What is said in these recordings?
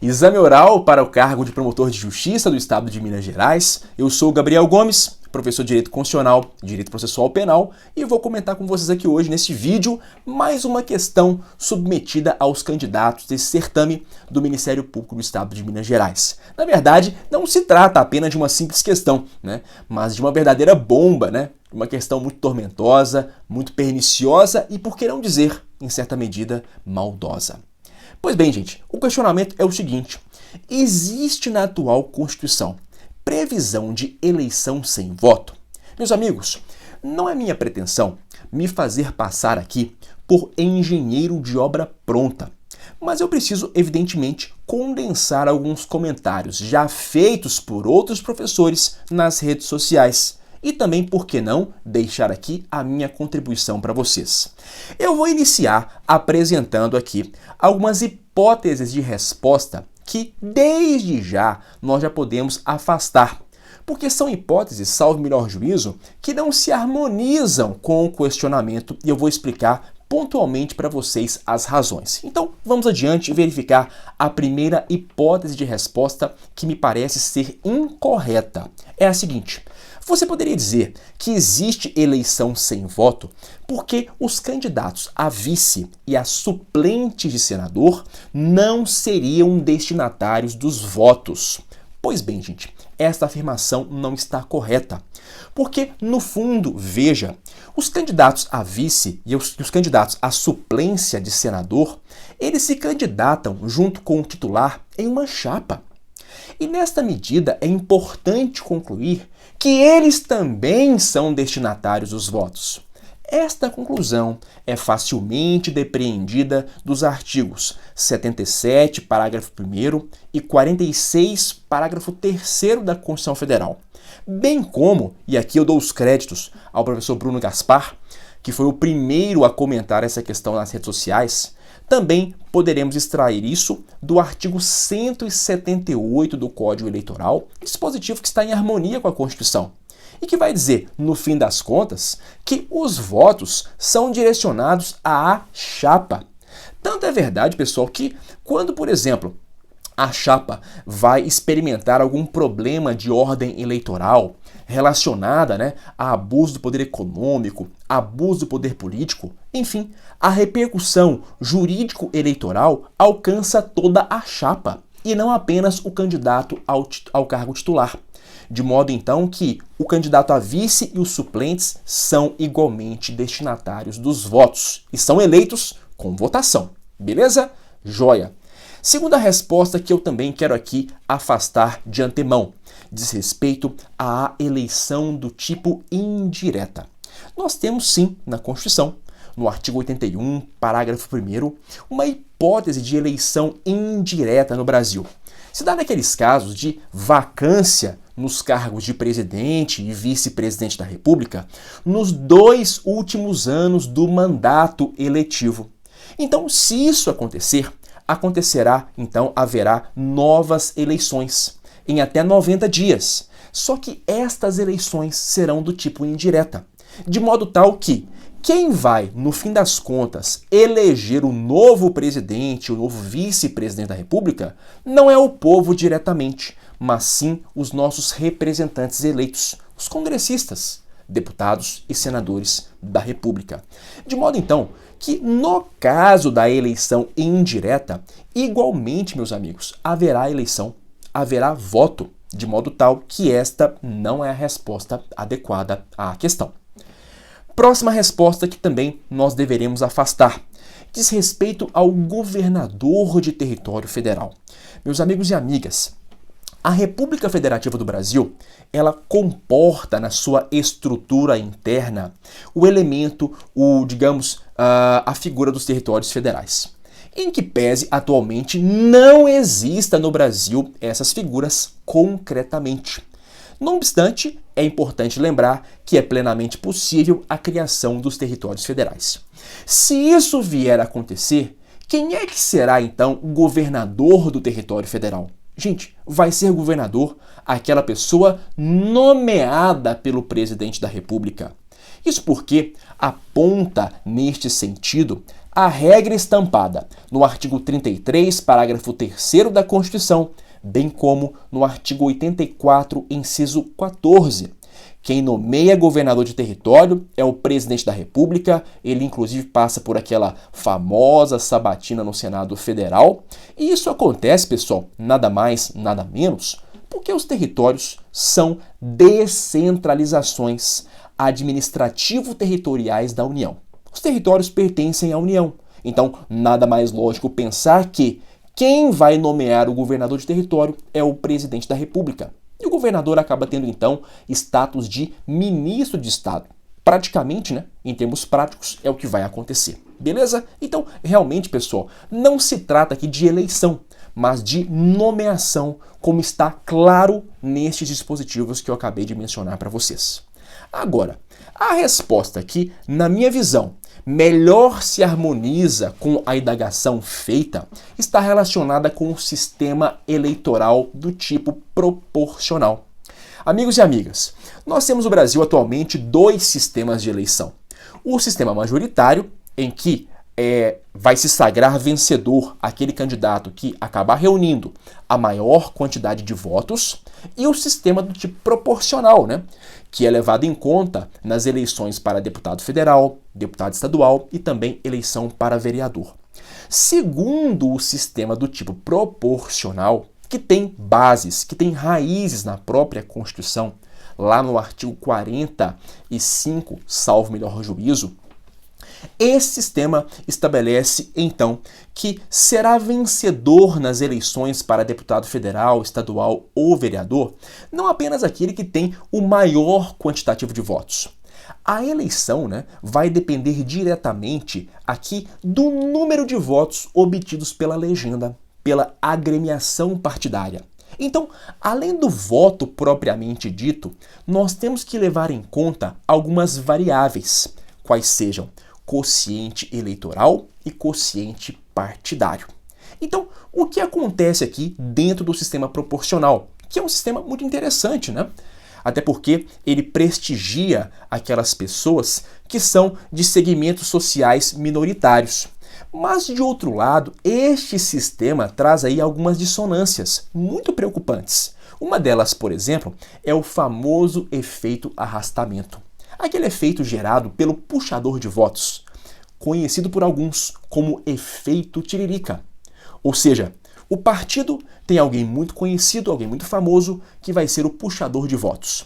Exame oral para o cargo de promotor de justiça do Estado de Minas Gerais. Eu sou o Gabriel Gomes, professor de Direito Constitucional, Direito Processual Penal, e vou comentar com vocês aqui hoje, nesse vídeo, mais uma questão submetida aos candidatos desse certame do Ministério Público do Estado de Minas Gerais. Na verdade, não se trata apenas de uma simples questão, mas de uma verdadeira bomba, uma questão muito tormentosa, muito perniciosa e, por que não dizer, em certa medida, maldosa. Pois bem, gente, o questionamento é o seguinte: existe na atual Constituição previsão de eleição sem voto? Meus amigos, não é minha pretensão me fazer passar aqui por engenheiro de obra pronta, mas eu preciso, evidentemente, condensar alguns comentários já feitos por outros professores nas redes sociais. E também, por que não, deixar aqui a minha contribuição para vocês. Eu vou iniciar apresentando aqui algumas hipóteses de resposta que, desde já, nós já podemos afastar, porque são hipóteses, salvo melhor juízo, que não se harmonizam com o questionamento e eu vou explicar pontualmente para vocês as razões. Então, vamos adiante e verificar a primeira hipótese de resposta que me parece ser incorreta. É a seguinte: você poderia dizer que existe eleição sem voto porque os candidatos a vice e a suplente de senador não seriam destinatários dos votos. Pois bem, gente, esta afirmação não está correta. Porque, no fundo, veja, os candidatos a vice e os candidatos à suplência de senador, eles se candidatam junto com o titular em uma chapa. E nesta medida é importante concluir que eles também são destinatários dos votos. Esta conclusão é facilmente depreendida dos artigos 77, parágrafo 1º e 46, parágrafo 3º da Constituição Federal. Bem como, e aqui eu dou os créditos ao professor Bruno Gaspar, que foi o primeiro a comentar essa questão nas redes sociais, também poderemos extrair isso do artigo 178 do Código Eleitoral, dispositivo que está em harmonia com a Constituição, e que vai dizer, no fim das contas, que os votos são direcionados à chapa. Tanto é verdade, pessoal, que quando, por exemplo, a chapa vai experimentar algum problema de ordem eleitoral relacionada a abuso do poder econômico, abuso do poder político, enfim, a repercussão jurídico-eleitoral alcança toda a chapa e não apenas o candidato ao cargo titular. De modo, então, que o candidato a vice e os suplentes são igualmente destinatários dos votos e são eleitos com votação. Beleza? Joia! Segunda resposta que eu também quero aqui afastar de antemão diz respeito à eleição do tipo indireta. Nós temos sim na Constituição, no artigo 81, parágrafo 1º, uma hipótese de eleição indireta no Brasil. Se dá naqueles casos de vacância nos cargos de presidente e vice-presidente da República nos 2 últimos anos do mandato eletivo. Então, se isso acontecerá, então haverá novas eleições em até 90 dias. Só que estas eleições serão do tipo indireta, de modo tal que quem vai, no fim das contas, eleger o novo presidente, o novo vice-presidente da República, não é o povo diretamente, mas sim os nossos representantes eleitos, os congressistas, deputados e senadores da República. De modo, então, que no caso da eleição indireta, igualmente, meus amigos, haverá voto, de modo tal que esta não é a resposta adequada à questão. Próxima resposta que também nós deveremos afastar diz respeito ao governador de território federal. Meus amigos e amigas, a República Federativa do Brasil, ela comporta na sua estrutura interna o elemento, a figura dos territórios federais. Em que pese atualmente não exista no Brasil essas figuras concretamente. Não obstante, é importante lembrar que é plenamente possível a criação dos territórios federais. Se isso vier a acontecer, quem é que será então o governador do território federal? Gente, vai ser governador aquela pessoa nomeada pelo presidente da República. Isso porque aponta, neste sentido, a regra estampada no artigo 33, parágrafo 3º da Constituição, bem como no artigo 84, inciso 14. Quem nomeia governador de território é o presidente da República, ele inclusive passa por aquela famosa sabatina no Senado Federal. E isso acontece, pessoal, nada mais, nada menos, porque os territórios são descentralizações administrativo-territoriais da União. Os territórios pertencem à União, então nada mais lógico pensar que quem vai nomear o governador de território é o presidente da República. E o governador acaba tendo, então, status de ministro de Estado. Praticamente, né, em termos práticos, é o que vai acontecer. Beleza? Então, realmente, pessoal, não se trata aqui de eleição, mas de nomeação, como está claro nestes dispositivos que eu acabei de mencionar para vocês. Agora, a resposta aqui, na minha visão, melhor se harmoniza com a indagação feita, está relacionada com o sistema eleitoral do tipo proporcional. Amigos e amigas, nós temos no Brasil atualmente dois sistemas de eleição. O sistema majoritário, em que vai se sagrar vencedor aquele candidato que acabar reunindo a maior quantidade de votos, e o sistema do tipo proporcional, né, que é levado em conta nas eleições para deputado federal, deputado estadual e também eleição para vereador. Segundo o sistema do tipo proporcional, que tem bases, que tem raízes na própria Constituição, lá no artigo 45, salvo melhor juízo, esse sistema estabelece, então, que será vencedor nas eleições para deputado federal, estadual ou vereador, não apenas aquele que tem o maior quantitativo de votos. A eleição, né, vai depender diretamente aqui do número de votos obtidos pela legenda, pela agremiação partidária. Então, além do voto propriamente dito, nós temos que levar em conta algumas variáveis, quais sejam quociente eleitoral e quociente partidário. Então, o que acontece aqui dentro do sistema proporcional, que é um sistema muito interessante, né? Até porque ele prestigia aquelas pessoas que são de segmentos sociais minoritários. Mas, de outro lado, este sistema traz aí algumas dissonâncias muito preocupantes. Uma delas, por exemplo, é o famoso efeito arrastamento. Aquele efeito gerado pelo puxador de votos, conhecido por alguns como efeito tiririca. Ou seja, o partido tem alguém muito conhecido, alguém muito famoso, que vai ser o puxador de votos.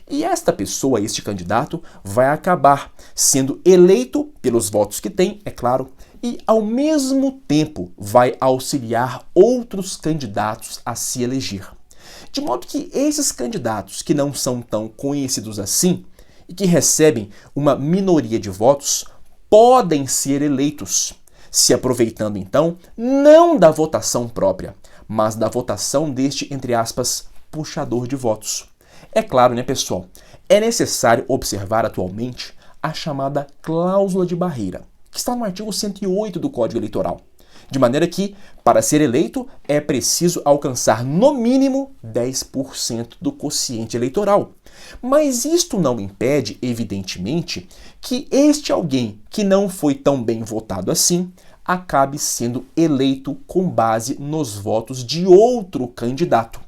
E esta pessoa, este candidato, vai acabar sendo eleito pelos votos que tem, é claro, e ao mesmo tempo vai auxiliar outros candidatos a se eleger. De modo que esses candidatos que não são tão conhecidos assim e que recebem uma minoria de votos podem ser eleitos, se aproveitando então não da votação própria, mas da votação deste, entre aspas, puxador de votos. É claro, né, pessoal? É necessário observar atualmente a chamada cláusula de barreira, que está no artigo 108 do Código Eleitoral. De maneira que, para ser eleito, é preciso alcançar no mínimo 10% do quociente eleitoral. Mas isto não impede, evidentemente, que este alguém que não foi tão bem votado assim acabe sendo eleito com base nos votos de outro candidato.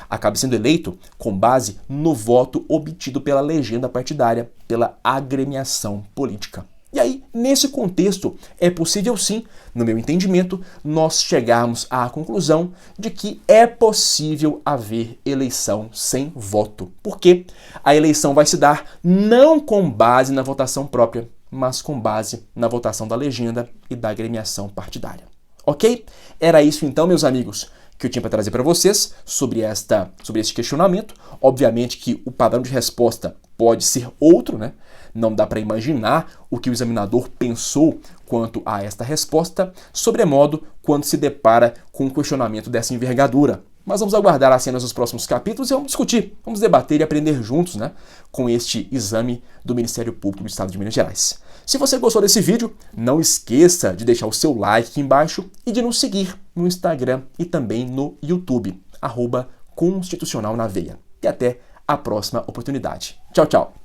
Acabe sendo eleito com base no voto obtido pela legenda partidária, pela agremiação política. E aí, nesse contexto, é possível sim, no meu entendimento, nós chegarmos à conclusão de que é possível haver eleição sem voto. Porque a eleição vai se dar não com base na votação própria, mas com base na votação da legenda e da agremiação partidária. Ok? Era isso então, meus amigos, que eu tinha para trazer para vocês sobre este questionamento. Obviamente que o padrão de resposta pode ser outro, né? Não dá para imaginar o que o examinador pensou quanto a esta resposta, sobremodo quando se depara com um questionamento dessa envergadura. Mas vamos aguardar as cenas dos próximos capítulos e vamos discutir, vamos debater e aprender juntos, né, com este exame do Ministério Público do Estado de Minas Gerais. Se você gostou desse vídeo, não esqueça de deixar o seu like aqui embaixo e de nos seguir no Instagram e também no YouTube, @Constitucional na Veia. E até a próxima oportunidade. Tchau, tchau!